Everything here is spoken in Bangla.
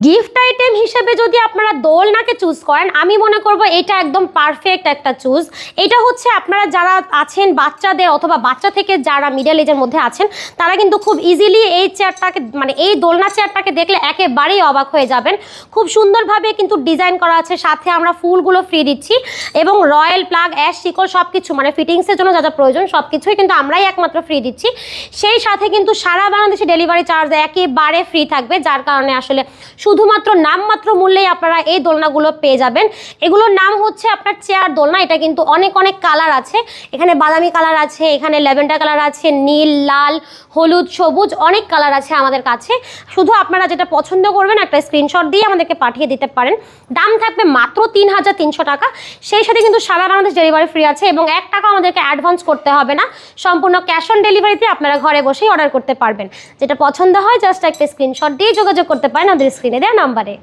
গিফট আইটেম হিসেবে যদি আপনারা দোলনাকে চুজ করেন, আমি মনে করব এটা একদম পারফেক্ট একটা চুজ। এটা হচ্ছে আপনারা যারা আছেন বাচ্চাদের অথবা বাচ্চা থেকে যারা মিডল এজের মধ্যে আছেন, তারা কিন্তু খুব ইজিলি এই চেয়ারটাকে মানে এই দোলনা চেয়ারটাকে দেখলে একেবারেই অবাক হয়ে যাবেন। খুব সুন্দরভাবে কিন্তু ডিজাইন করা আছে, সাথে আমরা ফুলগুলো ফ্রি দিচ্ছি এবং রয়্যাল প্লাগ, অ্যাশ, শিকল সব কিছু মানে ফিটিংসের জন্য যা যা প্রয়োজন সব কিছুই কিন্তু আমরাই একমাত্র ফ্রি দিচ্ছি। সেই সাথে কিন্তু সারা বাংলাদেশে ডেলিভারি চার্জ একেবারে ফ্রি থাকবে, যার কারণে আসলে শুধুমাত্র নামমাত্র মূল্যেই আপনারা এই দোলনাগুলো পেয়ে যাবেন। এগুলোর নাম হচ্ছে আপনার চেয়ার দোলনা। এটা কিন্তু অনেক অনেক কালার আছে, এখানে বাদামি কালার আছে, এখানে ল্যাভেন্ডার কালার আছে, নীল, লাল, হলুদ, সবুজ, অনেক কালার আছে আমাদের কাছে। শুধু আপনারা যেটা পছন্দ করবেন একটা স্ক্রিনশট দিয়ে আমাদেরকে পাঠিয়ে দিতে পারেন। দাম থাকবে মাত্র 3300 টাকা। সেই সাথে কিন্তু সারা বাংলাদেশ ডেলিভারি ফ্রি আছে এবং 1 টাকা আমাদেরকে অ্যাডভান্স করতে হবে না, সম্পূর্ণ ক্যাশ অন ডেলিভারিতে আপনারা ঘরে বসেই অর্ডার করতে পারবেন। যেটা পছন্দ হয় জাস্ট একটা স্ক্রিনশট দিয়ে যোগাযোগ করতে পারেন আমাদের স্ক্রিনে দেওয়া নাম্বারে।